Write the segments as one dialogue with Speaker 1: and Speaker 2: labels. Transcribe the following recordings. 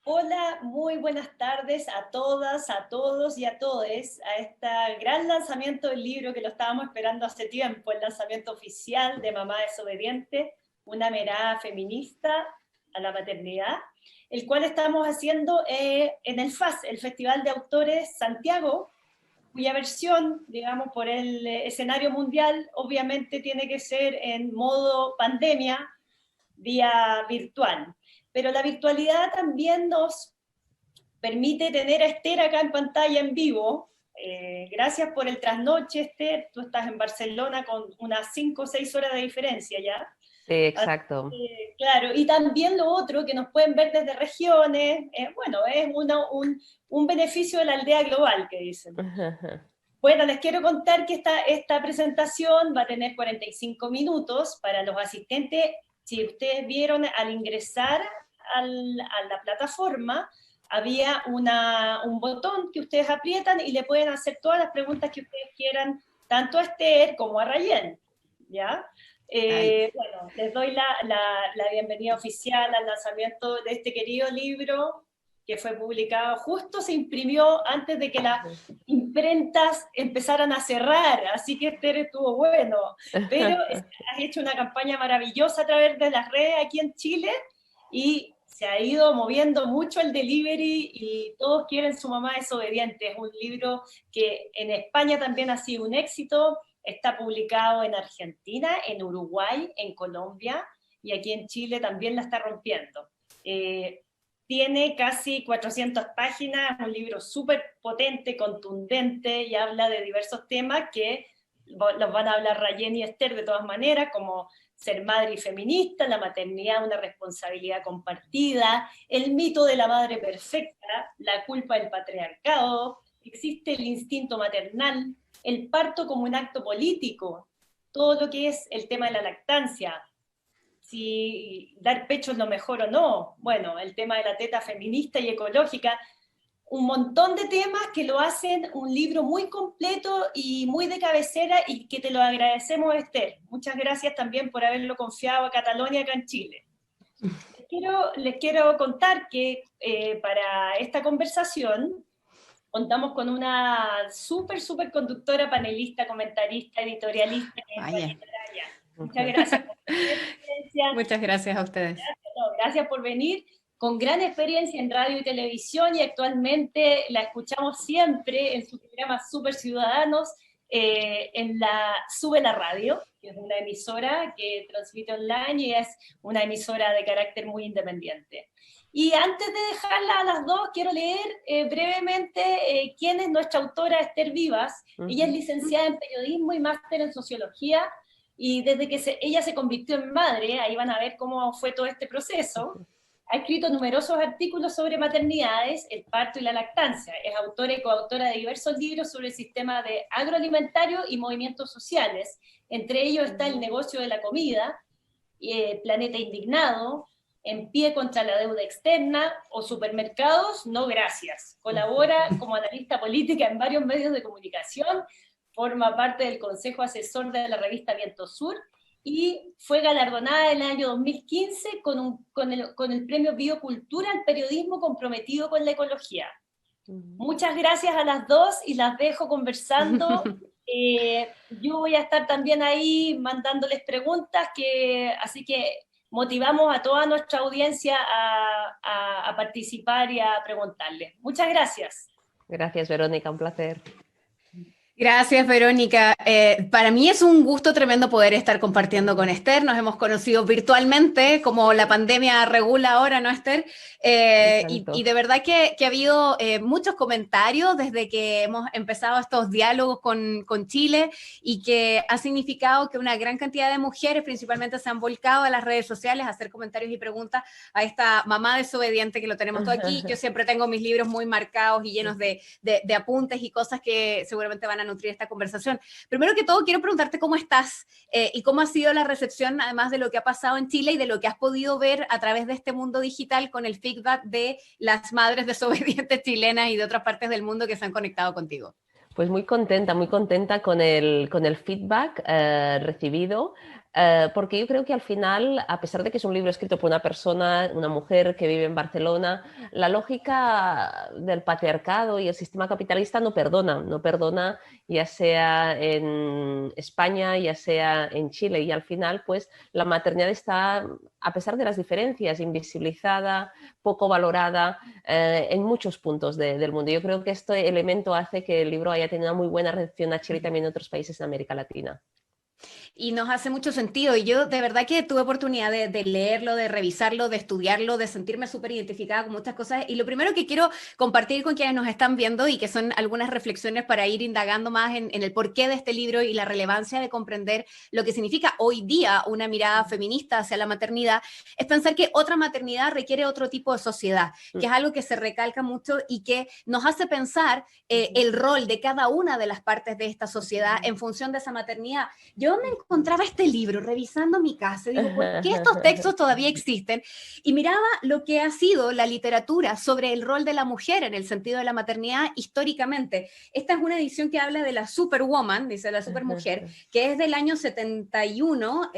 Speaker 1: Hola, muy buenas tardes a todas, a todos y a todes a este gran lanzamiento del libro que lo estábamos esperando hace tiempo, el lanzamiento oficial de Mamá Desobediente, una mirada feminista a la maternidad, el cual estamos haciendo en el FAS, el Festival de Autores Santiago, cuya versión, digamos, por el escenario mundial, obviamente tiene que ser en modo pandemia, vía virtual. Pero la virtualidad también nos permite tener a Esther acá en pantalla en vivo. Gracias por el trasnoche, Esther. Tú estás en Barcelona con unas 5 o 6 horas de diferencia ya.
Speaker 2: Sí, exacto.
Speaker 1: Claro, y también lo otro, que nos pueden ver desde regiones, bueno, es un beneficio de la aldea global, que dicen. Bueno, les quiero contar que esta presentación va a tener 45 minutos para los asistentes. Si ustedes vieron al ingresar a la plataforma, había un botón que ustedes aprietan y le pueden hacer todas las preguntas que ustedes quieran, tanto a Esther como a Rayen, ¿ya? Bueno, les doy la bienvenida oficial al lanzamiento de este querido libro, que fue publicado, justo se imprimió antes de que las imprentas empezaran a cerrar, así que Esther estuvo bueno, pero has hecho una campaña maravillosa a través de las redes aquí en Chile, y se ha ido moviendo mucho el delivery, y todos quieren Su mamá desobediente. Es un libro que en España también ha sido un éxito, está publicado en Argentina, en Uruguay, en Colombia, y aquí en Chile también la está rompiendo. Tiene casi 400 páginas, un libro súper potente, contundente, y habla de diversos temas que los van a hablar Rayen y Esther de todas maneras, como ser madre y feminista, la maternidad, una responsabilidad compartida, el mito de la madre perfecta, la culpa del patriarcado, existe el instinto maternal, el parto como un acto político, todo lo que es el tema de la lactancia, si dar pecho es lo mejor o no, bueno, el tema de la teta feminista y ecológica, un montón de temas que lo hacen un libro muy completo y muy de cabecera, y que te lo agradecemos, Esther. Muchas gracias también por haberlo confiado a Catalonia acá en Chile. Les quiero contar que para esta conversación contamos con una súper conductora, panelista, comentarista, editorialista, Juanita Araya. Muchas gracias por tu presencia.
Speaker 3: Muchas gracias a ustedes.
Speaker 1: Gracias por venir, con gran experiencia en radio y televisión, y actualmente la escuchamos siempre en sus programas Super Ciudadanos, en la Sube la Radio, que es una emisora que transmite online y es una emisora de carácter muy independiente. Y antes de dejarla a las dos, quiero leer brevemente quién es nuestra autora, Esther Vivas. Ella es licenciada en periodismo y máster en sociología, y desde que ella se convirtió en madre, ahí van a ver cómo fue todo este proceso, ha escrito numerosos artículos sobre maternidades, el parto y la lactancia. Es autora y coautora de diversos libros sobre el sistema de agroalimentario y movimientos sociales. Entre ellos está El negocio de la comida, Planeta Indignado, En pie contra la deuda externa, o Supermercados, no gracias. Colabora como analista política en varios medios de comunicación, forma parte del consejo asesor de la revista Viento Sur, y fue galardonada en el año 2015 con el premio Biocultura al periodismo comprometido con la ecología. Muchas gracias a las dos, y las dejo conversando. Yo voy a estar también ahí mandándoles preguntas, así que motivamos a toda nuestra audiencia a participar y a preguntarles. Muchas gracias.
Speaker 2: Gracias, Verónica, un placer.
Speaker 3: Gracias, Verónica. Para mí es un gusto tremendo poder estar compartiendo con Esther. Nos hemos conocido virtualmente, como la pandemia regula ahora, ¿no, Esther? Y de verdad que ha habido muchos comentarios desde que hemos empezado estos diálogos con Chile, y que ha significado que una gran cantidad de mujeres principalmente se han volcado a las redes sociales a hacer comentarios y preguntas a esta mamá desobediente que lo tenemos todo aquí. Yo siempre tengo mis libros muy marcados y llenos de apuntes y cosas que seguramente van a nutrir esta conversación. Primero que todo, quiero preguntarte cómo estás y cómo ha sido la recepción, además de lo que ha pasado en Chile y de lo que has podido ver a través de este mundo digital, con el feedback de las madres desobedientes chilenas y de otras partes del mundo que se han conectado contigo.
Speaker 2: Pues muy contenta con el feedback recibido, porque yo creo que al final, a pesar de que es un libro escrito por una persona, una mujer que vive en Barcelona, la lógica del patriarcado y el sistema capitalista no perdona, ya sea en España, ya sea en Chile, y al final, pues la maternidad está, a pesar de las diferencias, invisibilizada, poco valorada en muchos puntos del mundo. Yo creo que este elemento hace que el libro haya tenido una muy buena recepción a Chile y también en otros países en América Latina.
Speaker 3: Y nos hace mucho sentido. Y yo de verdad que tuve oportunidad de leerlo, de revisarlo, de estudiarlo, de sentirme súper identificada con muchas cosas. Y lo primero que quiero compartir con quienes nos están viendo y que son algunas reflexiones para ir indagando más en el porqué de este libro y la relevancia de comprender lo que significa hoy día una mirada feminista hacia la maternidad, es pensar que otra maternidad requiere otro tipo de sociedad, que es algo que se recalca mucho y que nos hace pensar el rol de cada una de las partes de esta sociedad en función de esa maternidad. Yo me encontraba este libro revisando mi casa, digo, ¿por qué estos textos todavía existen? Y miraba lo que ha sido la literatura sobre el rol de la mujer en el sentido de la maternidad históricamente. Esta es una edición que habla de la Superwoman, dice la supermujer, que es del año 71,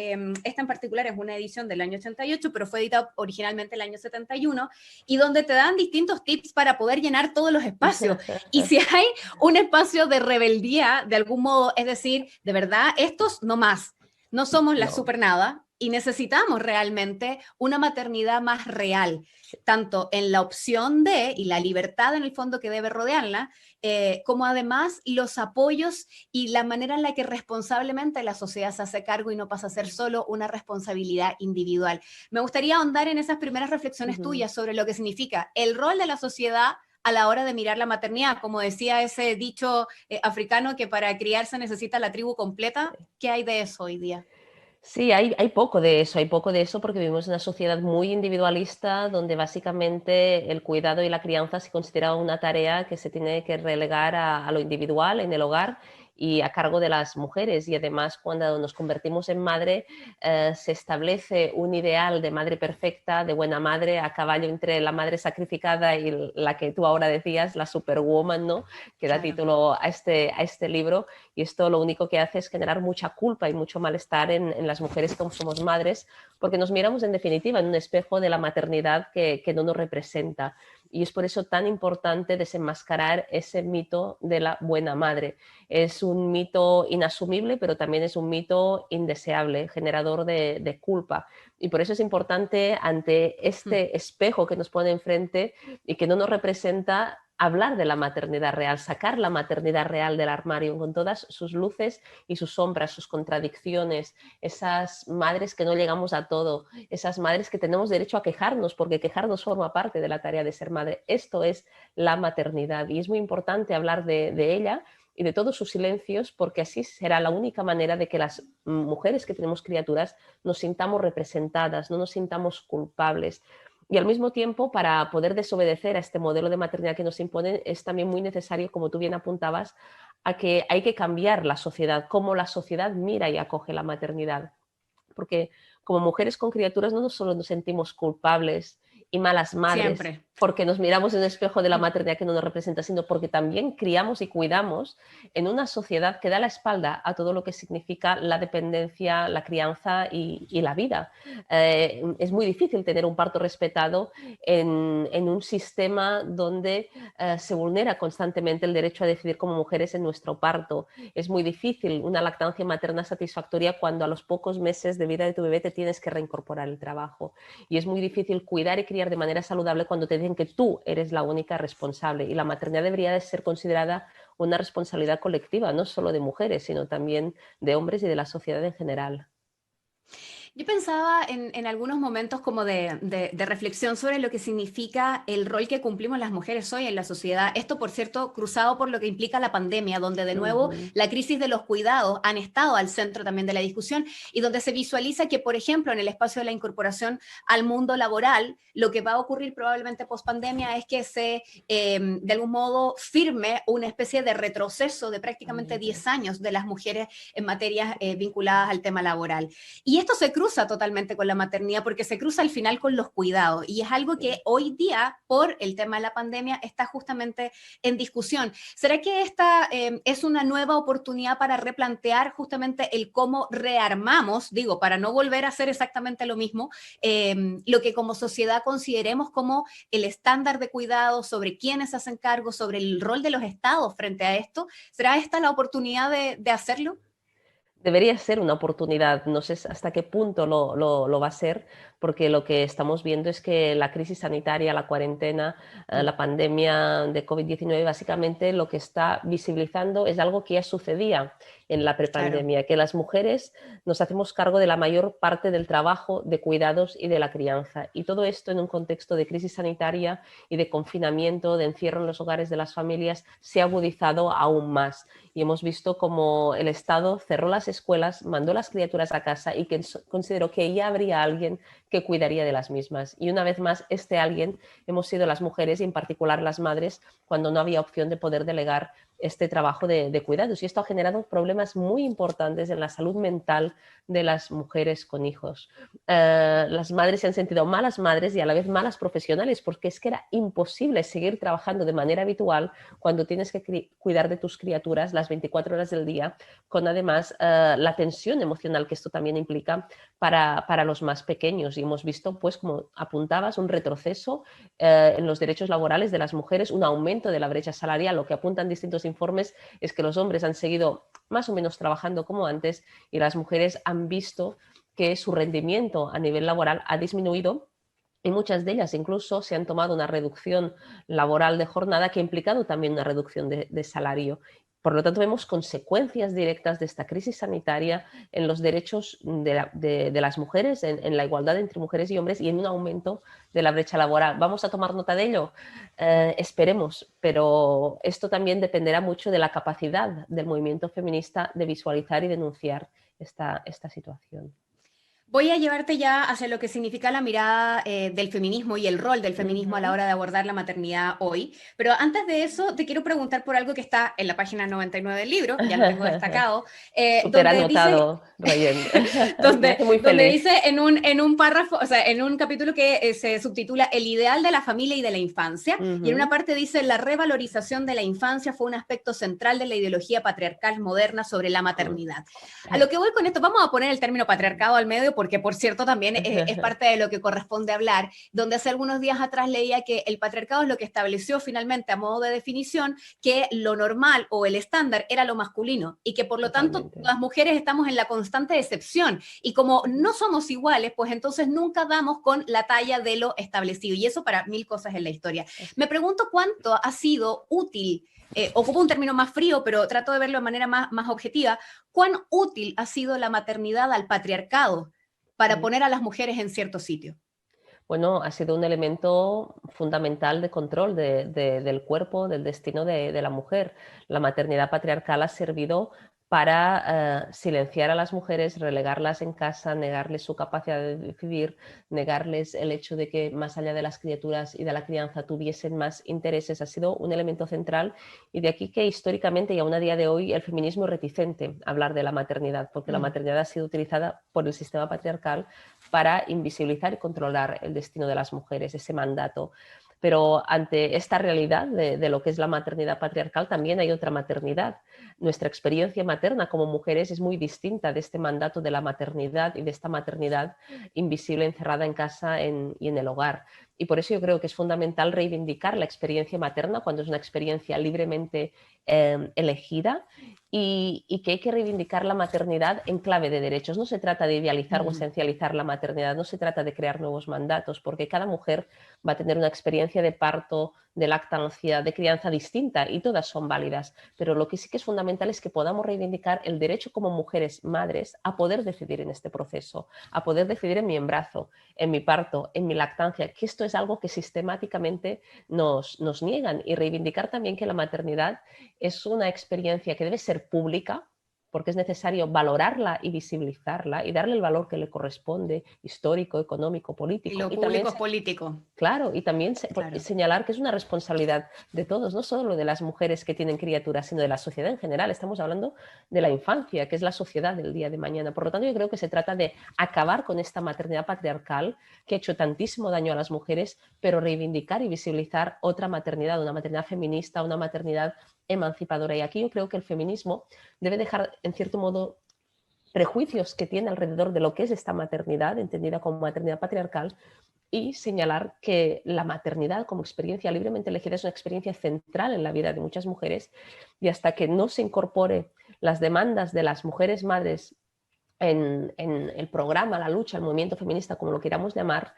Speaker 3: esta en particular es una edición del año 88, pero fue editada originalmente el año 71, y donde te dan distintos tips para poder llenar todos los espacios. Y si hay un espacio de rebeldía, de algún modo, es decir, de verdad, estos no más, no somos la super nada y necesitamos realmente una maternidad más real, tanto en la opción de y la libertad en el fondo que debe rodearla, como además los apoyos y la manera en la que responsablemente la sociedad se hace cargo y no pasa a ser solo una responsabilidad individual. Me gustaría ahondar en esas primeras reflexiones tuyas sobre lo que significa el rol de la sociedad a la hora de mirar la maternidad, como decía ese dicho africano que para criar se necesita la tribu completa. ¿Qué hay de eso hoy día?
Speaker 2: Sí, hay poco de eso porque vivimos en una sociedad muy individualista donde básicamente el cuidado y la crianza se considera una tarea que se tiene que relegar a lo individual en el hogar y a cargo de las mujeres. Y además cuando nos convertimos en madre se establece un ideal de madre perfecta, de buena madre, a caballo entre la madre sacrificada y la que tú ahora decías, la superwoman, ¿no? Que da título a este libro. Y esto lo único que hace es generar mucha culpa y mucho malestar en las mujeres que somos madres, porque nos miramos en definitiva en un espejo de la maternidad que no nos representa. Y es por eso tan importante desenmascarar ese mito de la buena madre. Es un mito inasumible, pero también es un mito indeseable, generador de culpa. Y por eso es importante, ante este espejo que nos pone enfrente y que no nos representa, hablar de la maternidad real, sacar la maternidad real del armario con todas sus luces y sus sombras, sus contradicciones, esas madres que no llegamos a todo, esas madres que tenemos derecho a quejarnos, porque quejarnos forma parte de la tarea de ser madre. Esto es la maternidad y es muy importante hablar de ella y de todos sus silencios, porque así será la única manera de que las mujeres que tenemos criaturas nos sintamos representadas, no nos sintamos culpables. Y al mismo tiempo, para poder desobedecer a este modelo de maternidad que nos imponen, es también muy necesario, como tú bien apuntabas, a que hay que cambiar la sociedad, cómo la sociedad mira y acoge la maternidad. Porque como mujeres con criaturas no solo nos sentimos culpables y malas madres,
Speaker 3: Siempre.
Speaker 2: porque nos miramos en el espejo de la maternidad que no nos representa, sino porque también criamos y cuidamos en una sociedad que da la espalda a todo lo que significa la dependencia, la crianza y la vida. Es muy difícil tener un parto respetado en un sistema donde se vulnera constantemente el derecho a decidir como mujeres en nuestro parto. Es muy difícil una lactancia materna satisfactoria cuando a los pocos meses de vida de tu bebé te tienes que reincorporar al trabajo. Y es muy difícil cuidar y criar de manera saludable cuando te dicen que tú eres la única responsable. Y la maternidad debería de ser considerada una responsabilidad colectiva, no solo de mujeres, sino también de hombres y de la sociedad en general.
Speaker 3: Yo pensaba en algunos momentos como de reflexión sobre lo que significa el rol que cumplimos las mujeres hoy en la sociedad. Esto, por cierto, cruzado por lo que implica la pandemia, donde de nuevo la crisis de los cuidados han estado al centro también de la discusión y donde se visualiza que, por ejemplo, en el espacio de la incorporación al mundo laboral, lo que va a ocurrir probablemente post pandemia es que se, de algún modo, firme una especie de retroceso de prácticamente 10 años de las mujeres en materias vinculadas al tema laboral. Y esto se cruza cruza totalmente con la maternidad porque se cruza al final con los cuidados y es algo que hoy día, por el tema de la pandemia, está justamente en discusión. ¿Será que esta es una nueva oportunidad para replantear justamente el cómo rearmamos, digo, para no volver a hacer exactamente lo mismo, lo que como sociedad consideremos como el estándar de cuidado, sobre quiénes hacen cargo, sobre el rol de los estados frente a esto? ¿Será esta la oportunidad de hacerlo?
Speaker 2: Debería ser una oportunidad, no sé hasta qué punto lo va a ser, porque lo que estamos viendo es que la crisis sanitaria, la cuarentena, la pandemia de COVID-19, básicamente lo que está visibilizando es algo que ya sucedía en la prepandemia, claro, que las mujeres nos hacemos cargo de la mayor parte del trabajo de cuidados y de la crianza. Y todo esto en un contexto de crisis sanitaria y de confinamiento, de encierro en los hogares de las familias, se ha agudizado aún más. Y hemos visto cómo el Estado cerró las escuelas, mandó las criaturas a casa y que consideró que ya habría alguien que cuidaría de las mismas. Y una vez más, este alguien hemos sido las mujeres y en particular las madres cuando no había opción de poder delegar este trabajo de cuidados. Y esto ha generado problemas muy importantes en la salud mental de las mujeres con hijos. Las madres se han sentido malas madres y a la vez malas profesionales porque es que era imposible seguir trabajando de manera habitual cuando tienes que cuidar de tus criaturas las 24 horas del día, con además la tensión emocional que esto también implica para los más pequeños. Y hemos visto, pues como apuntabas, un retroceso en los derechos laborales de las mujeres, un aumento de la brecha salarial. Lo que apuntan distintos informes es que los hombres han seguido más o menos trabajando como antes y las mujeres han visto que su rendimiento a nivel laboral ha disminuido y muchas de ellas incluso se han tomado una reducción laboral de jornada que ha implicado también una reducción de salario. Por lo tanto, vemos consecuencias directas de esta crisis sanitaria en los derechos de las mujeres, en la igualdad entre mujeres y hombres y en un aumento de la brecha laboral. ¿Vamos a tomar nota de ello? Esperemos, pero esto también dependerá mucho de la capacidad del movimiento feminista de visualizar y denunciar esta situación.
Speaker 3: Voy a llevarte ya hacia lo que significa la mirada del feminismo y el rol del feminismo a la hora de abordar la maternidad hoy. Pero antes de eso, te quiero preguntar por algo que está en la página 99 del libro, ya lo tengo destacado.
Speaker 2: Súper
Speaker 3: Donde
Speaker 2: anotado, Rayen. Me hace muy
Speaker 3: donde
Speaker 2: feliz.
Speaker 3: dice en un párrafo, o sea, en un capítulo que se subtitula El ideal de la familia y de la infancia, y en una parte dice, la revalorización de la infancia fue un aspecto central de la ideología patriarcal moderna sobre la maternidad. A lo que voy con esto, vamos a poner el término patriarcado al medio, porque por cierto también es parte de lo que corresponde hablar, donde hace algunos días atrás leía que el patriarcado es lo que estableció finalmente a modo de definición que lo normal o el estándar era lo masculino y que por lo tanto las mujeres estamos en la constante excepción y como no somos iguales, pues entonces nunca damos con la talla de lo establecido y eso para mil cosas en la historia. Me pregunto cuánto ha sido útil, ocupo un término más frío, pero trato de verlo de manera más objetiva, cuán útil ha sido la maternidad al patriarcado para poner a las mujeres en cierto sitio.
Speaker 2: Bueno, ha sido un elemento fundamental de control del cuerpo, del destino de la mujer. La maternidad patriarcal ha servido para silenciar a las mujeres, relegarlas en casa, negarles su capacidad de decidir, negarles el hecho de que más allá de las criaturas y de la crianza tuviesen más intereses. Ha sido un elemento central y de aquí que históricamente y aún a día de hoy el feminismo es reticente a hablar de la maternidad, porque la maternidad ha sido utilizada por el sistema patriarcal para invisibilizar y controlar el destino de las mujeres, ese mandato. Pero ante esta realidad de lo que es la maternidad patriarcal, también hay otra maternidad. Nuestra experiencia materna como mujeres es muy distinta de este mandato de la maternidad y de esta maternidad invisible encerrada en casa y en el hogar. Y por eso yo creo que es fundamental reivindicar la experiencia materna cuando es una experiencia libremente elegida y que hay que reivindicar la maternidad en clave de derechos. No se trata de idealizar o esencializar la maternidad, no se trata de crear nuevos mandatos, porque cada mujer va a tener una experiencia de parto, de lactancia, de crianza distinta y todas son válidas. Pero lo que sí que es fundamental es que podamos reivindicar el derecho como mujeres madres a poder decidir en este proceso, a poder decidir en mi embarazo, en mi parto, en mi lactancia, que esto es algo que sistemáticamente nos niegan y reivindicar también que la maternidad es una experiencia que debe ser pública, porque es necesario valorarla y visibilizarla y darle el valor que le corresponde, histórico, económico, político.
Speaker 3: Y lo público es político.
Speaker 2: Claro, y también
Speaker 3: Claro.
Speaker 2: señalar que es una responsabilidad de todos, no solo de las mujeres que tienen criaturas, sino de la sociedad en general. Estamos hablando de la infancia, que es la sociedad del día de mañana. Por lo tanto, yo creo que se trata de acabar con esta maternidad patriarcal que ha hecho tantísimo daño a las mujeres, pero reivindicar y visibilizar otra maternidad, una maternidad feminista, una maternidad emancipadora. Y aquí yo creo que el feminismo debe dejar, en cierto modo, prejuicios que tiene alrededor de lo que es esta maternidad, entendida como maternidad patriarcal, y señalar que la maternidad como experiencia libremente elegida es una experiencia central en la vida de muchas mujeres, y hasta que no se incorpore las demandas de las mujeres madres en el programa, la lucha, el movimiento feminista, como lo queramos llamar,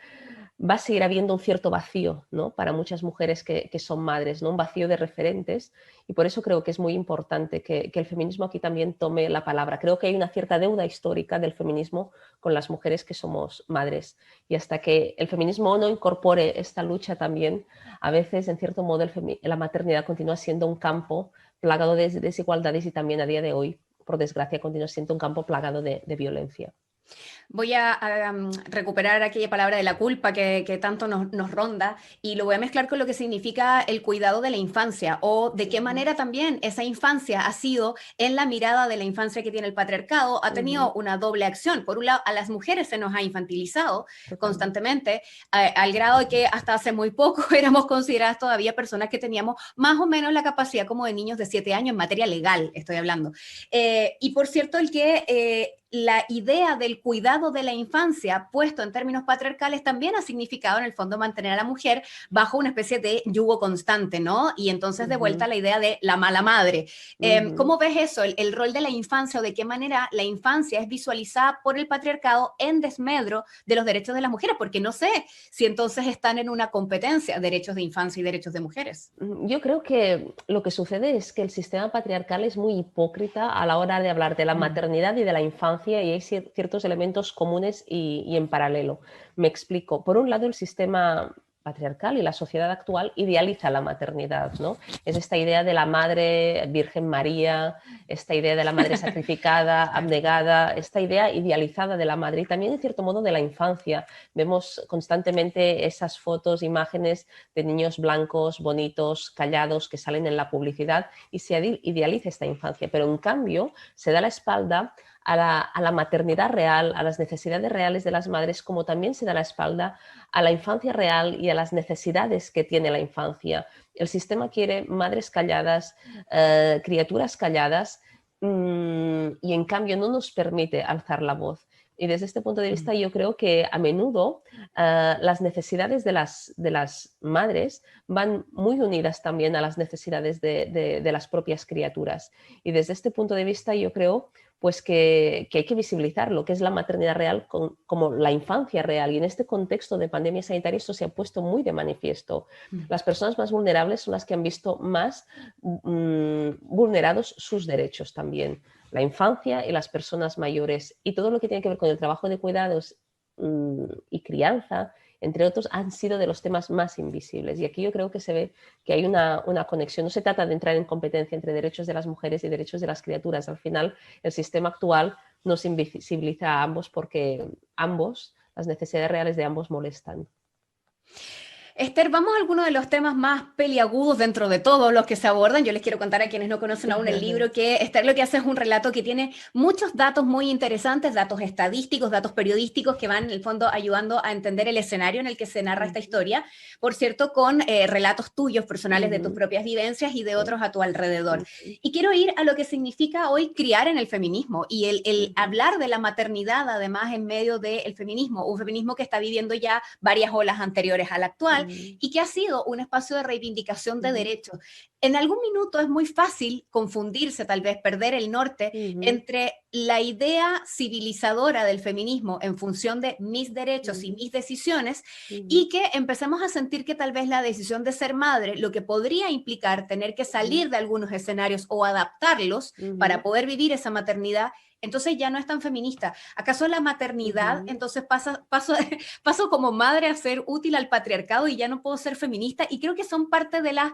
Speaker 2: va a seguir habiendo un cierto vacío, ¿no?, para muchas mujeres que son madres, ¿no?, un vacío de referentes, y por eso creo que es muy importante que el feminismo aquí también tome la palabra. Creo que hay una cierta deuda histórica del feminismo con las mujeres que somos madres, y hasta que el feminismo no incorpore esta lucha también, a veces, en cierto modo, la maternidad continúa siendo un campo plagado de desigualdades, y también a día de hoy, por desgracia, continúa siendo un campo plagado de violencia.
Speaker 3: Voy a recuperar aquella palabra de la culpa que tanto nos ronda, y lo voy a mezclar con lo que significa el cuidado de la infancia, o de qué manera también esa infancia ha sido, en la mirada de la infancia que tiene el patriarcado, ha tenido una doble acción. Por un lado, a las mujeres se nos ha infantilizado constantemente, al grado de que hasta hace muy poco éramos consideradas todavía personas que teníamos más o menos la capacidad como de niños de 7 años en materia legal, estoy hablando. Y por cierto, la idea del cuidado de la infancia, puesto en términos patriarcales, también ha significado en el fondo mantener a la mujer bajo una especie de yugo constante, ¿no? Y entonces de vuelta la idea de la mala madre. ¿Cómo ves eso, el rol de la infancia, o de qué manera la infancia es visualizada por el patriarcado en desmedro de los derechos de las mujeres? Porque no sé si entonces están en una competencia, derechos de infancia y derechos de mujeres.
Speaker 2: Yo creo que lo que sucede es que el sistema patriarcal es muy hipócrita a la hora de hablar de la maternidad y de la infancia, y hay ciertos elementos comunes y en paralelo. Me explico. Por un lado, el sistema patriarcal y la sociedad actual idealiza la maternidad, ¿no? Es esta idea de la madre Virgen María, esta idea de la madre sacrificada, abnegada, esta idea idealizada de la madre, y también en cierto modo de la infancia. Vemos constantemente esas fotos, imágenes de niños blancos, bonitos, callados, que salen en la publicidad, y se idealiza esta infancia, pero en cambio se da la espalda a la maternidad real, a las necesidades reales de las madres, como también se da la espalda a la infancia real y a las necesidades que tiene la infancia. El sistema quiere madres calladas, criaturas calladas, y en cambio no nos permite alzar la voz. Y desde este punto de vista yo creo que a menudo las necesidades de las madres van muy unidas también a las necesidades de las propias criaturas. Y desde este punto de vista yo creo pues que hay que visibilizar lo que es la maternidad real como la infancia real. Y en este contexto de pandemia sanitaria esto se ha puesto muy de manifiesto. Las personas más vulnerables son las que han visto más vulnerados sus derechos también. La infancia y las personas mayores, y todo lo que tiene que ver con el trabajo de cuidados y crianza, entre otros, han sido de los temas más invisibles. Y aquí yo creo que se ve que hay una conexión. No se trata de entrar en competencia entre derechos de las mujeres y derechos de las criaturas. Al final, el sistema actual nos invisibiliza a ambos, porque las necesidades reales de ambos molestan.
Speaker 3: Esther, vamos a algunos de los temas más peliagudos dentro de todos los que se abordan. Yo les quiero contar a quienes no conocen aún el libro que Esther lo que hace es un relato que tiene muchos datos muy interesantes, datos estadísticos, datos periodísticos, que van en el fondo ayudando a entender el escenario en el que se narra esta historia. Por cierto, con relatos tuyos personales de tus propias vivencias y de otros a tu alrededor. Y quiero ir a lo que significa hoy criar en el feminismo y el hablar de la maternidad, además, en medio del feminismo, un feminismo que está viviendo ya varias olas anteriores a la actual, y que ha sido un espacio de reivindicación de derechos. En algún minuto es muy fácil confundirse, tal vez perder el norte entre la idea civilizadora del feminismo en función de mis derechos y mis decisiones, y que empecemos a sentir que tal vez la decisión de ser madre, lo que podría implicar tener que salir de algunos escenarios o adaptarlos para poder vivir esa maternidad, entonces ya no es tan feminista. ¿Acaso la maternidad, entonces paso como madre a ser útil al patriarcado y ya no puedo ser feminista? Y creo que son parte de las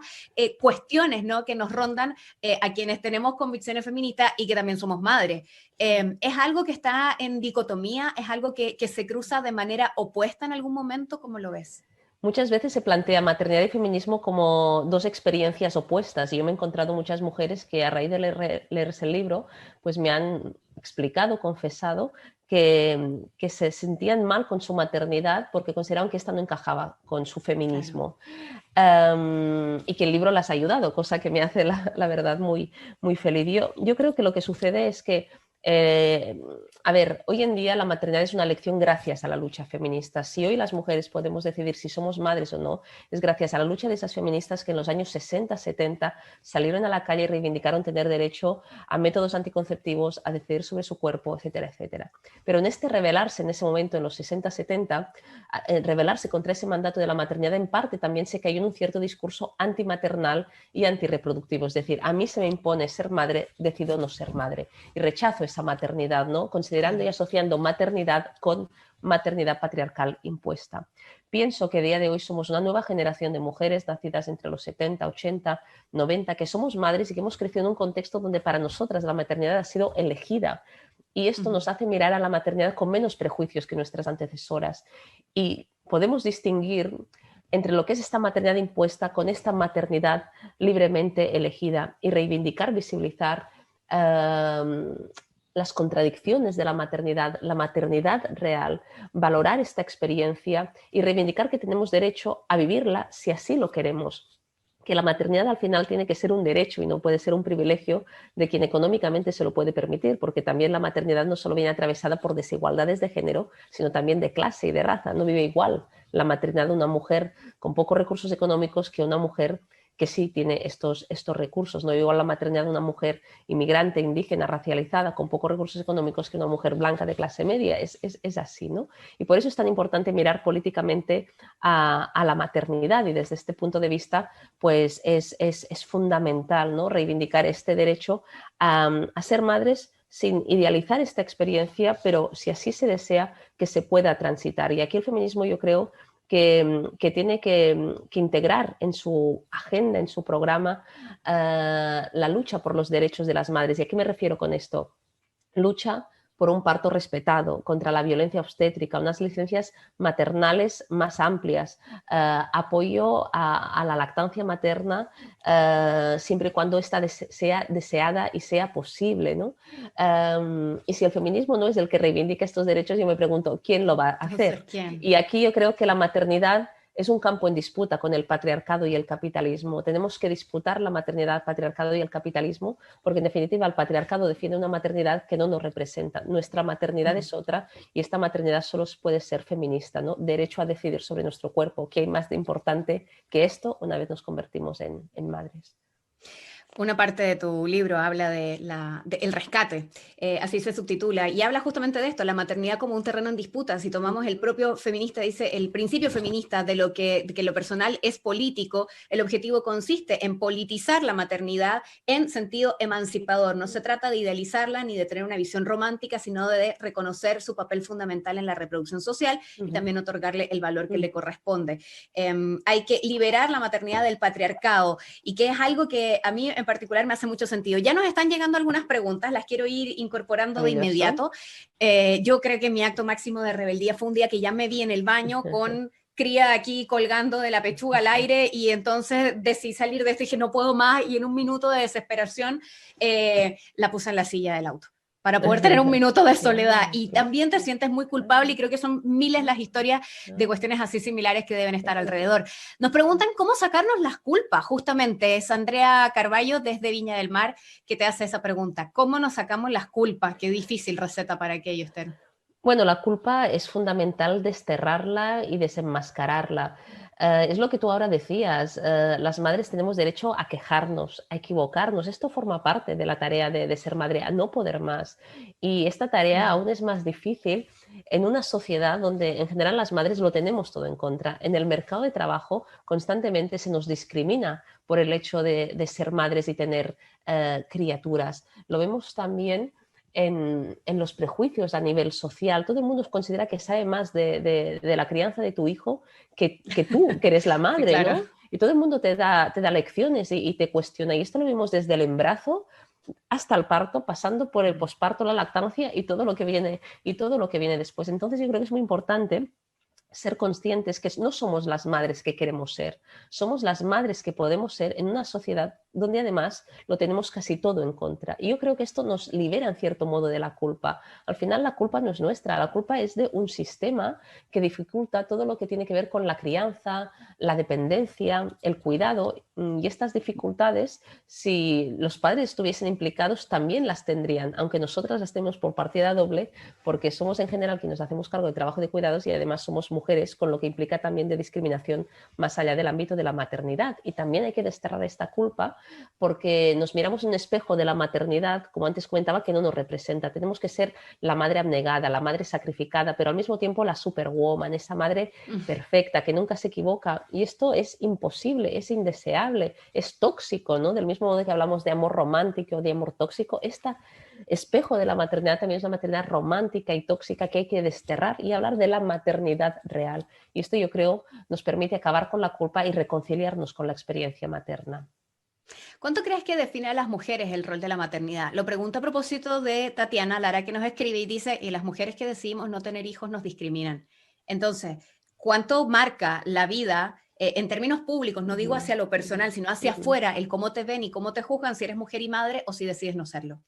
Speaker 3: cuestiones, ¿no?, que nos rondan a quienes tenemos convicciones feministas y que también somos madres. ¿Es algo que está en dicotomía? ¿Es algo que se cruza de manera opuesta en algún momento? ¿Cómo lo ves?
Speaker 2: Muchas veces se plantea maternidad y feminismo como dos experiencias opuestas y yo me he encontrado muchas mujeres que a raíz de leerse el libro pues me han explicado, confesado que se sentían mal con su maternidad porque consideraban que esta no encajaba con su feminismo. Y que el libro las ha ayudado, cosa que me hace la verdad muy, muy feliz. Yo creo que lo que sucede es que a ver, hoy en día la maternidad es una elección gracias a la lucha feminista. Si hoy las mujeres podemos decidir si somos madres o no, es gracias a la lucha de esas feministas que en los años 60, 70 salieron a la calle y reivindicaron tener derecho a métodos anticonceptivos, a decidir sobre su cuerpo, etcétera, etcétera. Pero en este rebelarse en ese momento, en los 60, 70, rebelarse contra ese mandato de la maternidad, en parte también se cayó en un cierto discurso antimaternal y antirreproductivo. Es decir, a mí se me impone ser madre, decido no ser madre. Y rechazo esa maternidad, ¿no?, considerando y asociando maternidad con maternidad patriarcal impuesta. Pienso que a día de hoy somos una nueva generación de mujeres nacidas entre los 70, 80, 90, que somos madres y que hemos crecido en un contexto donde para nosotras la maternidad ha sido elegida. Y esto nos hace mirar a la maternidad con menos prejuicios que nuestras antecesoras. Y podemos distinguir entre lo que es esta maternidad impuesta con esta maternidad libremente elegida y reivindicar, visibilizar las contradicciones de la maternidad real, valorar esta experiencia y reivindicar que tenemos derecho a vivirla si así lo queremos. Que la maternidad al final tiene que ser un derecho y no puede ser un privilegio de quien económicamente se lo puede permitir, porque también la maternidad no solo viene atravesada por desigualdades de género, sino también de clase y de raza. No vive igual la maternidad de una mujer con pocos recursos económicos que una mujer que sí tiene estos recursos. No igual la maternidad de una mujer inmigrante, indígena, racializada, con pocos recursos económicos que una mujer blanca de clase media. Es así, ¿no? Y por eso es tan importante mirar políticamente a la maternidad y desde este punto de vista pues es fundamental, ¿no?, reivindicar este derecho a ser madres sin idealizar esta experiencia, pero si así se desea que se pueda transitar. Y aquí el feminismo yo creo que tiene que integrar en su agenda, en su programa, la lucha por los derechos de las madres. ¿Y a qué me refiero con esto? Lucha por un parto respetado, contra la violencia obstétrica, unas licencias maternales más amplias, apoyo a la lactancia materna siempre y cuando esta sea deseada y sea posible, ¿no? Y si el feminismo no es el que reivindica estos derechos, yo me pregunto, ¿quién lo va a hacer?
Speaker 3: ¿Quién?
Speaker 2: Y aquí yo creo que la maternidad es un campo en disputa con el patriarcado y el capitalismo. Tenemos que disputar la maternidad, el patriarcado y el capitalismo, porque en definitiva el patriarcado defiende una maternidad que no nos representa. Nuestra maternidad es otra y esta maternidad solo puede ser feminista, ¿no? Derecho a decidir sobre nuestro cuerpo. ¿Qué hay más de importante que esto una vez nos convertimos en madres?
Speaker 3: Una parte de tu libro habla de el rescate, así se subtitula, y habla justamente de esto, la maternidad como un terreno en disputa. Si tomamos el propio feminista, dice el principio feminista de que lo personal es político, el objetivo consiste en politizar la maternidad en sentido emancipador. No se trata de idealizarla ni de tener una visión romántica, sino de reconocer su papel fundamental en la reproducción social y también otorgarle el valor que le corresponde. Hay que liberar la maternidad del patriarcado, y que es algo que a mí en particular me hace mucho sentido. Ya nos están llegando algunas preguntas, las quiero ir incorporando de inmediato. Yo creo que mi acto máximo de rebeldía fue un día que ya me vi en el baño con cría aquí colgando de la pechuga al aire, y entonces decidí salir de esto y dije no puedo más, y en un minuto de desesperación la puse en la silla del auto para poder tener un minuto de soledad. Y también te sientes muy culpable, y creo que son miles las historias de cuestiones así similares que deben estar alrededor. Nos preguntan cómo sacarnos las culpas, justamente. Es Andrea Carballo desde Viña del Mar que te hace esa pregunta. ¿Cómo nos sacamos las culpas? Qué difícil receta para aquello, Esther.
Speaker 2: Bueno, la culpa es fundamental desterrarla y desenmascararla. Es lo que tú ahora decías, las madres tenemos derecho a quejarnos, a equivocarnos. Esto forma parte de la tarea de ser madre, a no poder más. Y esta tarea aún es más difícil en una sociedad donde en general las madres lo tenemos todo en contra. En el mercado de trabajo constantemente se nos discrimina por el hecho de ser madres y tener criaturas. Lo vemos también en los prejuicios a nivel social. Todo el mundo considera que sabe más de la crianza de tu hijo que tú, que eres la madre, sí, claro, ¿no? Y todo el mundo te da lecciones y te cuestiona. Y esto lo vimos desde el embarazo hasta el parto, pasando por el posparto, la lactancia y todo lo que viene después. Entonces yo creo que es muy importante ser conscientes que no somos las madres que queremos ser, somos las madres que podemos ser en una sociedad donde además lo tenemos casi todo en contra. Y yo creo que esto nos libera en cierto modo de la culpa. Al final la culpa no es nuestra, la culpa es de un sistema que dificulta todo lo que tiene que ver con la crianza, la dependencia, el cuidado, y estas dificultades, si los padres estuviesen implicados, también las tendrían, aunque nosotras las tenemos por partida doble, porque somos en general quienes nos hacemos cargo de trabajo de cuidados y además somos mujeres, con lo que implica también de discriminación más allá del ámbito de la maternidad. Y también hay que desterrar esta culpa porque nos miramos en un espejo de la maternidad, como antes comentaba, que no nos representa. Tenemos que ser la madre abnegada, la madre sacrificada, pero al mismo tiempo la superwoman, esa madre perfecta, que nunca se equivoca. Y esto es imposible, es indeseable, es tóxico, ¿no? Del mismo modo que hablamos de amor romántico o de amor tóxico, este espejo de la maternidad también es una maternidad romántica y tóxica que hay que desterrar y hablar de la maternidad real. Y esto yo creo nos permite acabar con la culpa y reconciliarnos con la experiencia materna.
Speaker 3: ¿Cuánto crees que define a las mujeres el rol de la maternidad? Lo pregunto a propósito de Tatiana Lara, que nos escribe y dice, y las mujeres que decidimos no tener hijos nos discriminan. Entonces, ¿cuánto marca la vida en términos públicos? No digo hacia lo personal, sino hacia afuera, el cómo te ven y cómo te juzgan si eres mujer y madre o si decides no serlo.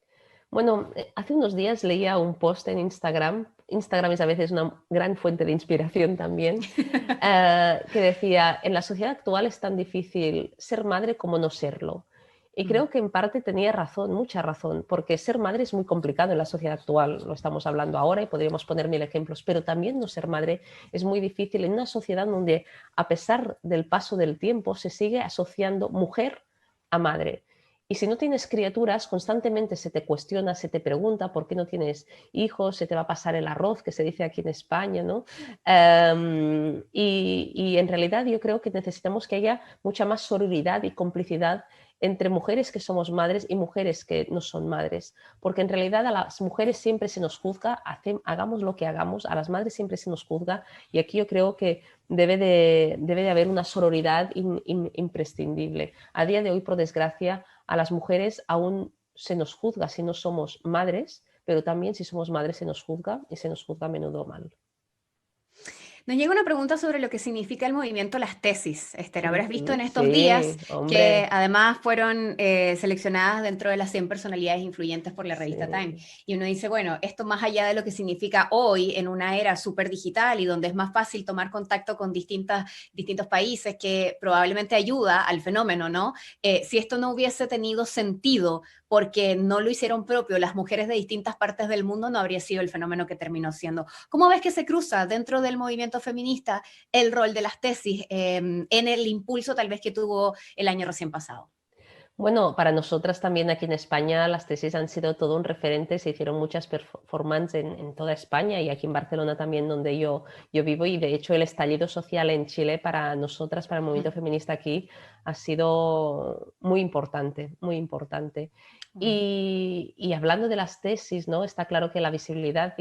Speaker 2: Bueno, hace unos días leía un post en Instagram. Instagram es a veces una gran fuente de inspiración también, que decía, en la sociedad actual es tan difícil ser madre como no serlo. Y creo que en parte tenía razón, mucha razón, porque ser madre es muy complicado en la sociedad actual, lo estamos hablando ahora y podríamos poner 1000 ejemplos, pero también no ser madre es muy difícil en una sociedad donde, a pesar del paso del tiempo, se sigue asociando mujer a madre. Y si no tienes criaturas, constantemente se te cuestiona, se te pregunta por qué no tienes hijos, se te va a pasar el arroz, que se dice aquí en España, ¿no? Y en realidad yo creo que necesitamos que haya mucha más sororidad y complicidad entre mujeres que somos madres y mujeres que no son madres, porque en realidad a las mujeres siempre se nos juzga, hagamos lo que hagamos, a las madres siempre se nos juzga, y aquí yo creo que debe de haber una sororidad imprescindible. A día de hoy, por desgracia, a las mujeres aún se nos juzga si no somos madres, pero también si somos madres se nos juzga y se nos juzga a menudo mal.
Speaker 3: Nos llega una pregunta sobre lo que significa el movimiento Las Tesis. Esther, habrás visto en estos días que además fueron seleccionadas dentro de las 100 personalidades influyentes por la revista Time. Y uno dice, bueno, esto más allá de lo que significa hoy en una era súper digital y donde es más fácil tomar contacto con distintos países, que probablemente ayuda al fenómeno, ¿no? Si esto no hubiese tenido sentido porque no lo hicieron propio las mujeres de distintas partes del mundo, no habría sido el fenómeno que terminó siendo. ¿Cómo ves que se cruza dentro del movimiento feminista el rol de las tesis en el impulso tal vez que tuvo el año recién pasado?
Speaker 2: Bueno, para nosotras también aquí en España las tesis han sido todo un referente, se hicieron muchas performances en toda España y aquí en Barcelona también donde yo vivo, y de hecho el estallido social en Chile para nosotras, para el movimiento feminista aquí, ha sido muy importante, muy importante. Y hablando de las tesis, ¿no? Está claro que la visibilidad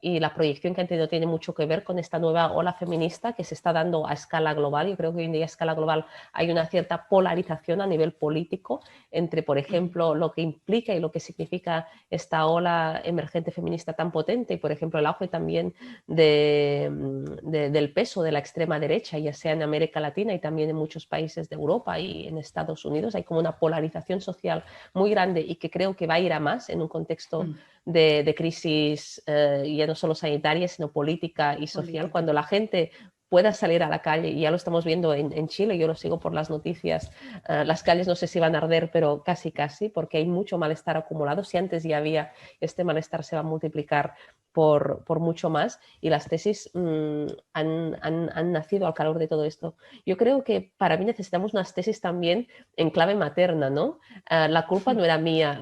Speaker 2: y la proyección que han tenido tiene mucho que ver con esta nueva ola feminista que se está dando a escala global. Yo creo que hoy en día a escala global hay una cierta polarización a nivel político entre, por ejemplo, lo que implica y lo que significa esta ola emergente feminista tan potente y, por ejemplo, el auge también del peso de la extrema derecha, ya sea en América Latina y también en muchos países de Europa y en Estados Unidos. Hay como una polarización social muy grande y que creo que va a ir a más en un contexto de crisis ya no solo sanitaria, sino política y social, cuando la gente pueda salir a la calle, y ya lo estamos viendo en Chile, yo lo sigo por las noticias, las calles no sé si van a arder, pero casi, porque hay mucho malestar acumulado. Si antes ya había, este malestar se va a multiplicar por mucho más, y las tesis han nacido al calor de todo esto. Yo creo que para mí necesitamos unas tesis también en clave materna, ¿no? La culpa no era mía,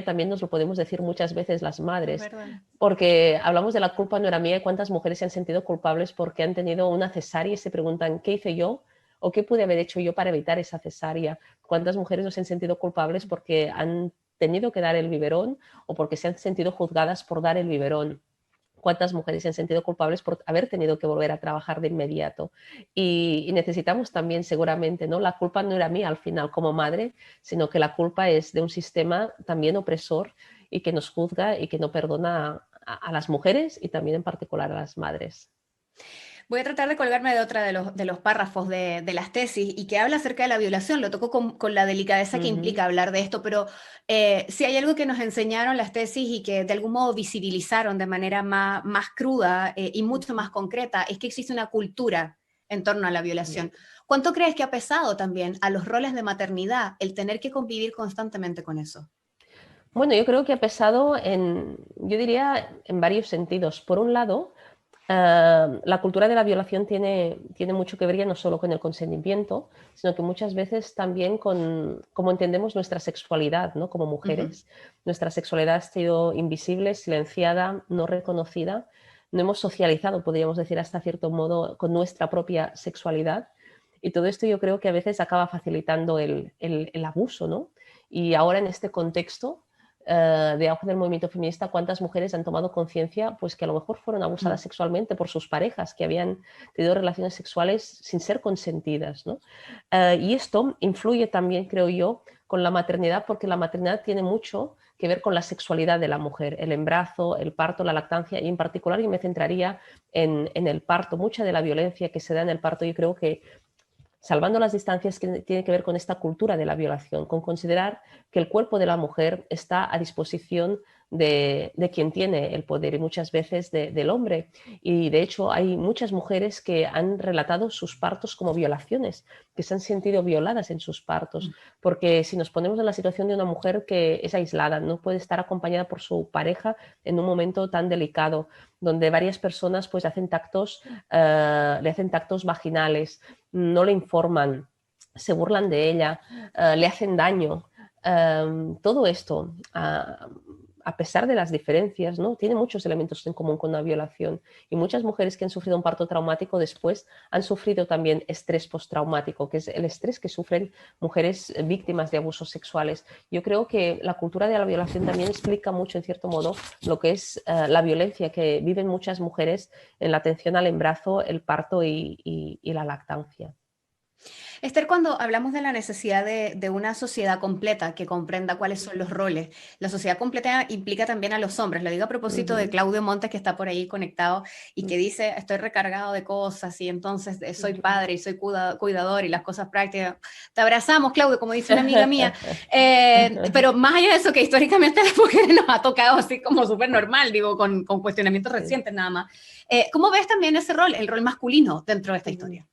Speaker 2: también nos lo podemos decir muchas veces las madres, porque hablamos de la culpa no era mía y cuántas mujeres se han sentido culpables porque han tenido una cesárea y se preguntan, ¿qué hice yo? ¿O qué pude haber hecho yo para evitar esa cesárea? ¿Cuántas mujeres no se han sentido culpables porque han tenido que dar el biberón o porque se han sentido juzgadas por dar el biberón. ¿Cuántas mujeres se han sentido culpables por haber tenido que volver a trabajar de inmediato? Y necesitamos también seguramente, ¿no? La culpa no era mía al final como madre, sino que la culpa es de un sistema también opresor y que nos juzga y que no perdona a las mujeres y también en particular a las madres.
Speaker 3: Voy a tratar de colgarme de otra de los párrafos de las tesis y que habla acerca de la violación. Lo toco con la delicadeza que implica hablar de esto, pero si hay algo que nos enseñaron las tesis y que de algún modo visibilizaron de manera más cruda y mucho más concreta, es que existe una cultura en torno a la violación. ¿Cuánto crees que ha pesado también a los roles de maternidad el tener que convivir constantemente con eso?
Speaker 2: Bueno, yo creo que ha pesado yo diría, en varios sentidos. Por un lado, la cultura de la violación tiene mucho que ver ya no solo con el consentimiento, sino que muchas veces también con cómo entendemos nuestra sexualidad, ¿no? Como mujeres. Nuestra sexualidad ha sido invisible, silenciada, no reconocida. No hemos socializado, podríamos decir, hasta cierto modo, con nuestra propia sexualidad. Y todo esto yo creo que a veces acaba facilitando el abuso, ¿no? Y ahora en este contexto de auge del movimiento feminista, cuántas mujeres han tomado conciencia pues que a lo mejor fueron abusadas sexualmente por sus parejas, que habían tenido relaciones sexuales sin ser consentidas, ¿no? Y esto influye también, creo yo, con la maternidad, porque la maternidad tiene mucho que ver con la sexualidad de la mujer, el embarazo, el parto, la lactancia, y en particular yo me centraría en el parto. Mucha de la violencia que se da en el parto, yo creo que, salvando las distancias, que tiene que ver con esta cultura de la violación, con considerar que el cuerpo de la mujer está a disposición de quien tiene el poder y muchas veces del hombre. Y de hecho hay muchas mujeres que han relatado sus partos como violaciones, que se han sentido violadas en sus partos, porque si nos ponemos en la situación de una mujer que es aislada, no puede estar acompañada por su pareja en un momento tan delicado, donde varias personas pues le hacen tactos vaginales, no le informan, se burlan de ella, le hacen daño. Todo esto, a pesar de las diferencias, ¿no? Tiene muchos elementos en común con una violación. Y muchas mujeres que han sufrido un parto traumático después han sufrido también estrés postraumático, que es el estrés que sufren mujeres víctimas de abusos sexuales. Yo creo que la cultura de la violación también explica mucho, en cierto modo, lo que es la violencia que viven muchas mujeres en la atención al embarazo, el parto y la lactancia.
Speaker 3: Esther, cuando hablamos de la necesidad de una sociedad completa que comprenda cuáles son los roles, la sociedad completa implica también a los hombres. Lo digo a propósito de Claudio Montes, que está por ahí conectado y que dice, estoy recargado de cosas y entonces soy padre y soy cuidador y las cosas prácticas. Te abrazamos, Claudio, como dice una amiga mía. Pero más allá de eso, que históricamente a las mujeres nos ha tocado así como súper normal, digo, con cuestionamientos recientes nada más. ¿Cómo ves también ese rol, el rol masculino dentro de esta historia?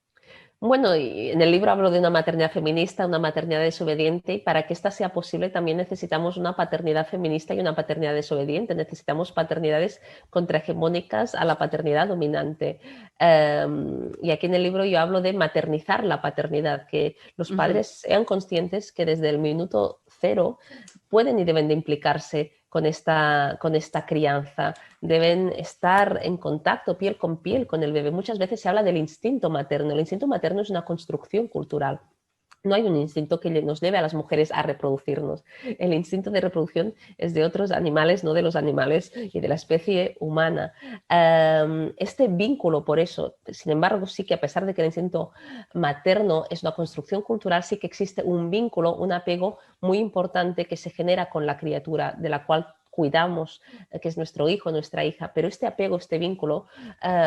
Speaker 2: Bueno, y en el libro hablo de una maternidad feminista, una maternidad desobediente, y para que esta sea posible también necesitamos una paternidad feminista y una paternidad desobediente. Necesitamos paternidades contrahegemónicas a la paternidad dominante. Y aquí en el libro yo hablo de maternizar la paternidad, que los padres sean conscientes que desde el minuto cero pueden y deben de implicarse con esta crianza, deben estar en contacto piel con el bebé. Muchas veces se habla del instinto materno. El instinto materno es una construcción cultural. No hay un instinto que nos lleve a las mujeres a reproducirnos. El instinto de reproducción es de otros animales, no de los animales y de la especie humana. Este vínculo, por eso, sin embargo, sí que a pesar de que el instinto materno es una construcción cultural, sí que existe un vínculo, un apego muy importante que se genera con la criatura, de la cual cuidamos, que es nuestro hijo, nuestra hija, pero este apego, este vínculo,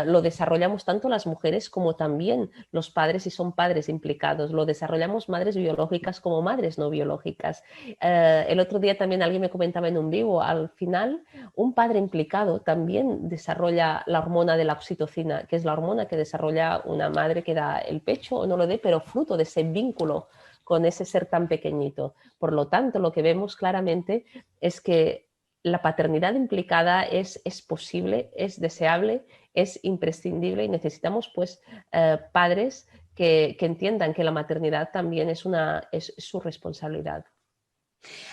Speaker 2: lo desarrollamos tanto las mujeres como también los padres, si son padres implicados, lo desarrollamos madres biológicas como madres no biológicas. El otro día también alguien me comentaba en un vivo, al final un padre implicado también desarrolla la hormona de la oxitocina, que es la hormona que desarrolla una madre que da el pecho o no lo dé, pero fruto de ese vínculo con ese ser tan pequeñito. Por lo tanto, lo que vemos claramente es que la paternidad implicada es posible, es deseable, es imprescindible y necesitamos pues padres que entiendan que la maternidad también es su responsabilidad.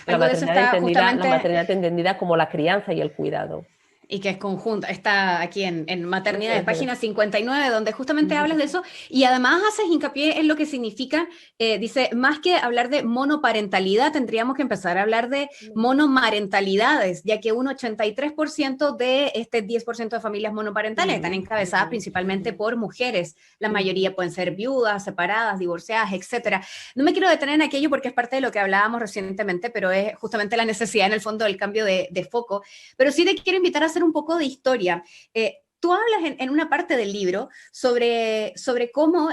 Speaker 2: La maternidad entendida como la crianza y el cuidado.
Speaker 3: Y que es conjunta, está aquí en Maternidades, página 59, donde justamente hablas de eso y además haces hincapié en lo que significa, dice, más que hablar de monoparentalidad, tendríamos que empezar a hablar de monomarentalidades, ya que un 83% de este 10% de familias monoparentales están encabezadas principalmente por mujeres, la mayoría pueden ser viudas, separadas, divorciadas, etcétera. No me quiero detener en aquello porque es parte de lo que hablábamos recientemente, pero es justamente la necesidad en el fondo del cambio de foco, pero sí te quiero invitar a hacer un poco de historia. Tú hablas en una parte del libro sobre cómo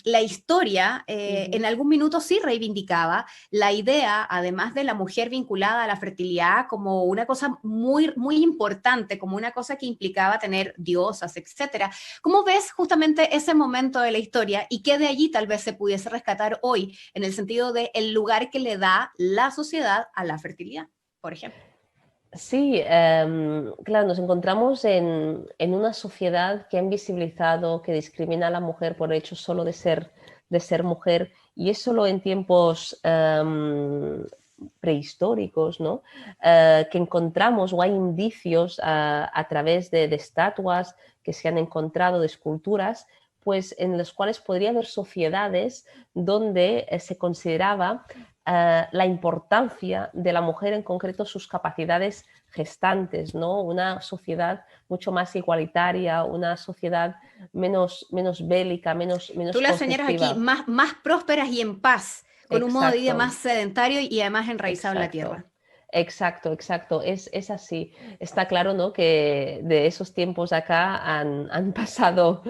Speaker 3: la historia en algún minuto sí reivindicaba la idea, además de la mujer vinculada a la fertilidad, como una cosa muy, muy importante, como una cosa que implicaba tener diosas, etcétera. ¿Cómo ves justamente ese momento de la historia y qué de allí tal vez se pudiese rescatar hoy en el sentido de el lugar que le da la sociedad a la fertilidad, por ejemplo?
Speaker 2: Sí, claro, nos encontramos en una sociedad que ha invisibilizado, que discrimina a la mujer por el hecho solo de ser mujer, y es solo en tiempos prehistóricos, ¿no? Que encontramos o hay indicios a través de estatuas que se han encontrado, de esculturas, pues en los cuales podría haber sociedades donde se consideraba la importancia de la mujer, en concreto sus capacidades gestantes, ¿no? Una sociedad mucho más igualitaria, una sociedad menos bélica, menos
Speaker 3: Tú las señalas aquí,
Speaker 2: conflictiva.
Speaker 3: más prósperas y en paz, con un modo de vida más
Speaker 2: Exacto,
Speaker 3: sedentario y además enraizado en la
Speaker 2: exacto.
Speaker 3: tierra.
Speaker 2: Exacto, exacto. Es así. Está claro, ¿no?, que de esos tiempos acá han pasado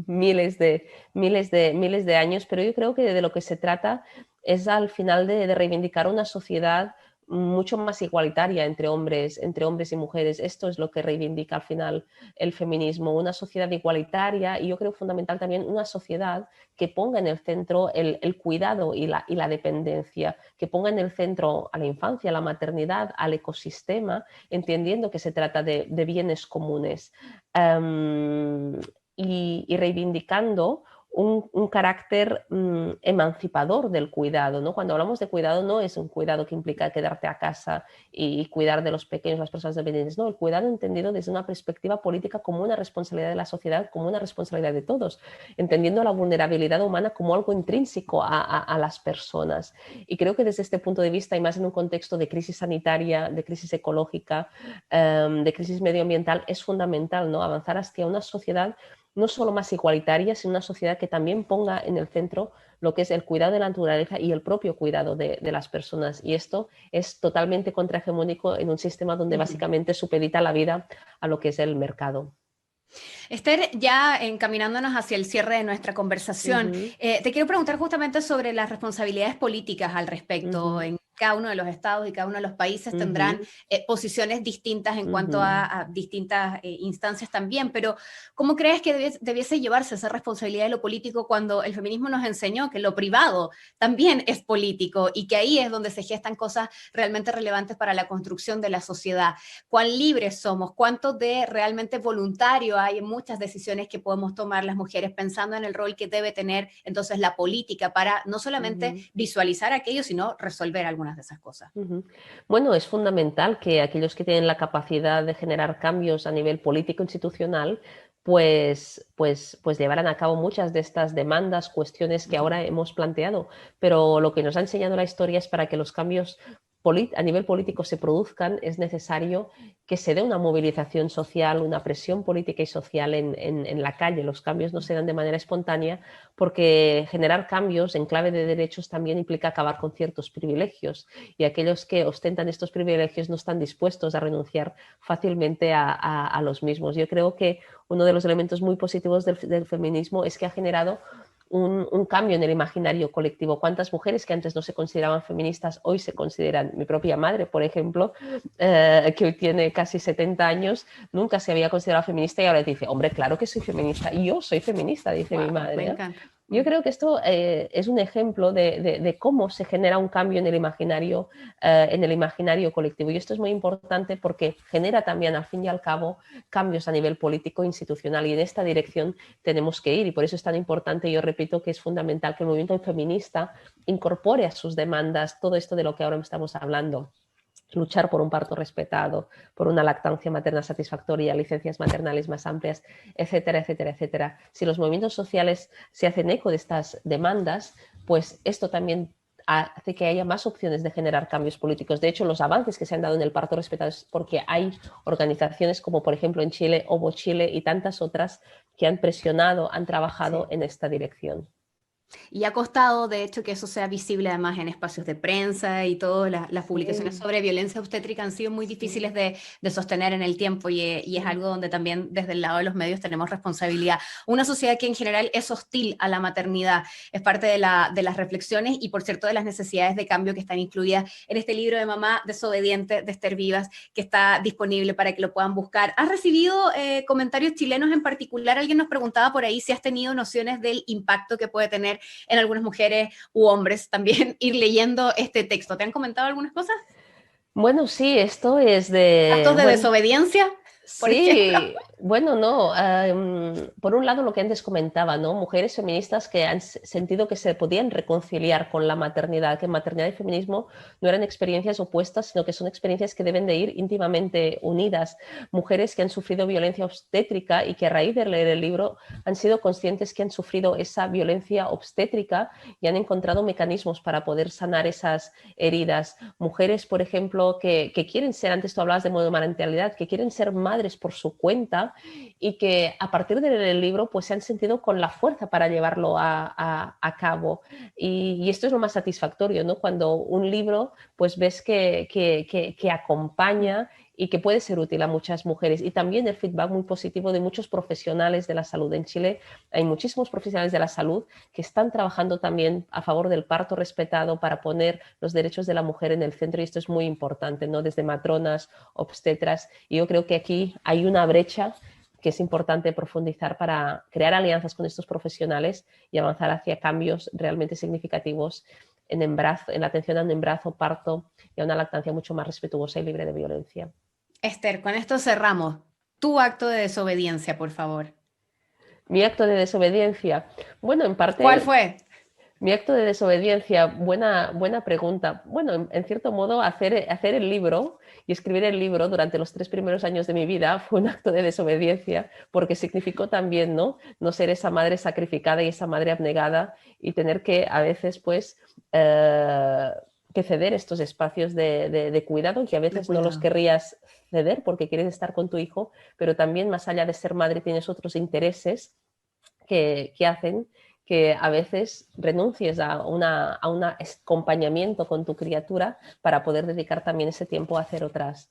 Speaker 2: miles de años, pero yo creo que de lo que se trata es al final de reivindicar una sociedad mucho más igualitaria entre hombres y mujeres. Esto es lo que reivindica al final el feminismo, una sociedad igualitaria, y yo creo fundamental también una sociedad que ponga en el centro el cuidado y la dependencia, que ponga en el centro a la infancia, a la maternidad, al ecosistema, entendiendo que se trata de bienes comunes, y reivindicando un carácter emancipador del cuidado, ¿no? Cuando hablamos de cuidado, no es un cuidado que implica quedarte a casa y cuidar de los pequeños, las personas dependientes, no, el cuidado entendido desde una perspectiva política como una responsabilidad de la sociedad, como una responsabilidad de todos, entendiendo la vulnerabilidad humana como algo intrínseco a las personas. Y creo que desde este punto de vista, y más en un contexto de crisis sanitaria, de crisis ecológica, de crisis medioambiental, es fundamental, ¿no?, avanzar hacia una sociedad no solo más igualitaria, sino una sociedad que también ponga en el centro lo que es el cuidado de la naturaleza y el propio cuidado de las personas. Y esto es totalmente contrahegemónico en un sistema donde básicamente supedita la vida a lo que es el mercado.
Speaker 3: Esther, ya encaminándonos hacia el cierre de nuestra conversación, te quiero preguntar justamente sobre las responsabilidades políticas al respecto. En cada uno de los estados y cada uno de los países tendrán posiciones distintas en cuanto a distintas instancias también, pero ¿cómo crees que debiese llevarse esa responsabilidad de lo político cuando el feminismo nos enseñó que lo privado también es político y que ahí es donde se gestan cosas realmente relevantes para la construcción de la sociedad? ¿Cuán libres somos? ¿Cuánto de realmente voluntario hay en muchas decisiones que podemos tomar las mujeres pensando en el rol que debe tener entonces la política para no solamente visualizar aquello, sino resolver algunas de esas cosas?
Speaker 2: Bueno, es fundamental que aquellos que tienen la capacidad de generar cambios a nivel político institucional pues llevarán a cabo muchas de estas demandas, cuestiones que ahora hemos planteado, pero lo que nos ha enseñado la historia es para que los cambios a nivel político se produzcan, es necesario que se dé una movilización social, una presión política y social en la calle. Los cambios no se dan de manera espontánea porque generar cambios en clave de derechos también implica acabar con ciertos privilegios, y aquellos que ostentan estos privilegios no están dispuestos a renunciar fácilmente a los mismos. Yo creo que uno de los elementos muy positivos del feminismo es que ha generado un cambio en el imaginario colectivo. ¿Cuántas mujeres que antes no se consideraban feministas hoy se consideran? Mi propia madre, por ejemplo, que hoy tiene casi 70 años, nunca se había considerado feminista y ahora dice, hombre, claro que soy feminista. Y yo soy feminista, dice mi madre.
Speaker 3: Me encanta.
Speaker 2: Yo creo que esto es un ejemplo de cómo se genera un cambio en el imaginario colectivo. Y esto es muy importante porque genera también, al fin y al cabo, cambios a nivel político institucional. Y en esta dirección tenemos que ir. Y por eso es tan importante, yo repito, que es fundamental que el movimiento feminista incorpore a sus demandas todo esto de lo que ahora estamos hablando. luchar por un parto respetado, por una lactancia materna satisfactoria, licencias maternales más amplias, etcétera, etcétera, etcétera. Si los movimientos sociales se hacen eco de estas demandas, pues esto también hace que haya más opciones de generar cambios políticos. De hecho, los avances que se han dado en el parto respetado es porque hay organizaciones como, por ejemplo, en Chile, Ovo Chile y tantas otras que han presionado, han trabajado en esta dirección.
Speaker 3: Y ha costado, de hecho, que eso sea visible además en espacios de prensa y todas las publicaciones sobre violencia obstétrica han sido muy difíciles de sostener en el tiempo y es algo donde también desde el lado de los medios tenemos responsabilidad. Una sociedad que en general es hostil a la maternidad es parte de las reflexiones y, por cierto, de las necesidades de cambio que están incluidas en este libro de Mamá Desobediente de Esther Vivas, que está disponible para que lo puedan buscar. ¿Has recibido comentarios chilenos en particular? Alguien nos preguntaba por ahí si has tenido nociones del impacto que puede tener en algunas mujeres u hombres también ir leyendo este texto. ¿Te han comentado algunas cosas?
Speaker 2: Bueno, sí, esto es de...
Speaker 3: ¿Actos de desobediencia?
Speaker 2: Sí, bueno, no. Por un lado, lo que antes comentaba, ¿no? Mujeres feministas que han sentido que se podían reconciliar con la maternidad, que maternidad y feminismo no eran experiencias opuestas, sino que son experiencias que deben de ir íntimamente unidas. Mujeres que han sufrido violencia obstétrica y que a raíz de leer el libro han sido conscientes que han sufrido esa violencia obstétrica y han encontrado mecanismos para poder sanar esas heridas. Mujeres, por ejemplo, que quieren ser, antes tú hablabas de monomarentalidad, que quieren ser madres por su cuenta y que a partir del libro pues se han sentido con la fuerza para llevarlo a cabo y esto es lo más satisfactorio, ¿no? Cuando un libro pues ves que acompaña y que puede ser útil a muchas mujeres y también el feedback muy positivo de muchos profesionales de la salud. En Chile hay muchísimos profesionales de la salud que están trabajando también a favor del parto respetado para poner los derechos de la mujer en el centro y esto es muy importante, ¿no? Desde matronas, obstetras y yo creo que aquí hay una brecha que es importante profundizar para crear alianzas con estos profesionales y avanzar hacia cambios realmente significativos en la atención a un embarazo, parto y a una lactancia mucho más respetuosa y libre de violencia.
Speaker 3: Esther, con esto cerramos. Tu acto de desobediencia, por favor.
Speaker 2: Mi acto de desobediencia. Bueno, en parte...
Speaker 3: ¿Cuál fue?
Speaker 2: Mi acto de desobediencia, buena pregunta. Bueno, en cierto modo, hacer el libro y escribir el libro durante los 3 primeros años de mi vida fue un acto de desobediencia porque significó también no ser esa madre sacrificada y esa madre abnegada y tener que a veces pues que ceder estos espacios de cuidado que a veces no los querrías ceder porque quieres estar con tu hijo, pero también más allá de ser madre tienes otros intereses que hacen que a veces renuncies a un acompañamiento con tu criatura para poder dedicar también ese tiempo a hacer otras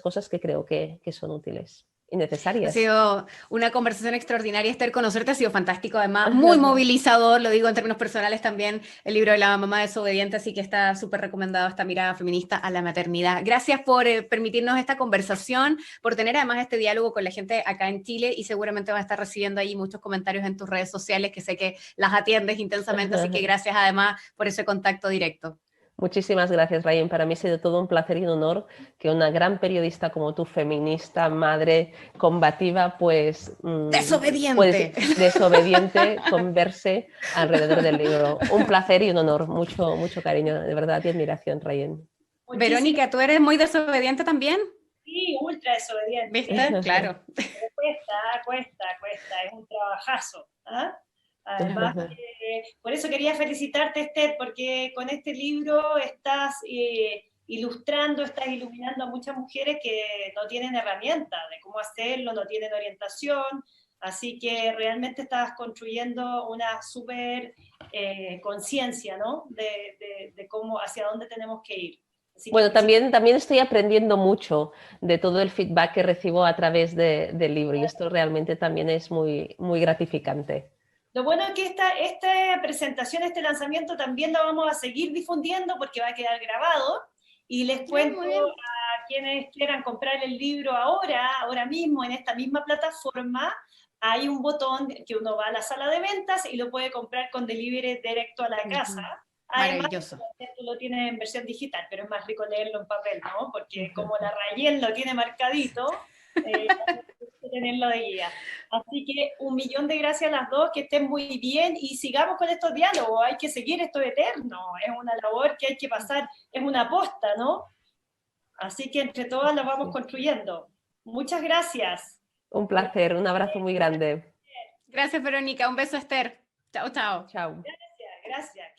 Speaker 2: cosas que creo que son útiles y necesarias.
Speaker 3: Ha sido una conversación extraordinaria, Esther, conocerte ha sido fantástico, además muy movilizador, lo digo en términos personales también, el libro de la mamá desobediente, así que está súper recomendado esta mirada feminista a la maternidad. Gracias por permitirnos esta conversación, por tener además este diálogo con la gente acá en Chile y seguramente vas a estar recibiendo ahí muchos comentarios en tus redes sociales que sé que las atiendes intensamente, así que gracias además por ese contacto directo.
Speaker 2: Muchísimas gracias, Rayen. Para mí ha sido todo un placer y un honor que una gran periodista como tú, feminista, madre, combativa, pues...
Speaker 3: ¡Desobediente!
Speaker 2: Desobediente, converse alrededor del libro. Un placer y un honor. Mucho, mucho cariño, de verdad, y admiración, Rayen.
Speaker 3: Verónica, ¿tú eres muy desobediente también?
Speaker 1: Sí, ultra desobediente.
Speaker 3: ¿Viste? Claro.
Speaker 1: Cuesta. Es un trabajazo. ¿Ah? Además, por eso quería felicitarte, Esther, porque con este libro estás ilustrando, estás iluminando a muchas mujeres que no tienen herramientas de cómo hacerlo, no tienen orientación, así que realmente estás construyendo una súper conciencia, ¿no? De cómo, hacia dónde tenemos que ir.
Speaker 2: Bueno, también estoy aprendiendo mucho de todo el feedback que recibo a través del libro y esto realmente también es muy, muy gratificante.
Speaker 1: Lo bueno es que esta presentación, este lanzamiento también lo vamos a seguir difundiendo porque va a quedar grabado y les cuento a quienes quieran comprar el libro ahora mismo en esta misma plataforma, hay un botón que uno va a la sala de ventas y lo puede comprar con delivery directo a la casa.
Speaker 3: Maravilloso.
Speaker 1: Además, tú lo tienes en versión digital, pero es más rico leerlo en papel, ¿no? Porque como la Rayen lo tiene marcadito, hay que tenerlo de guía. Así que 1.000.000 de gracias a las dos, que estén muy bien y sigamos con estos diálogos, hay que seguir esto eterno, es una labor que hay que pasar, es una aposta, ¿no? Así que entre todas lo vamos construyendo. Muchas gracias.
Speaker 2: Un placer, un abrazo muy grande.
Speaker 3: Gracias, Verónica. Un beso, Esther. Chao, chao.
Speaker 2: Chao.
Speaker 1: Gracias.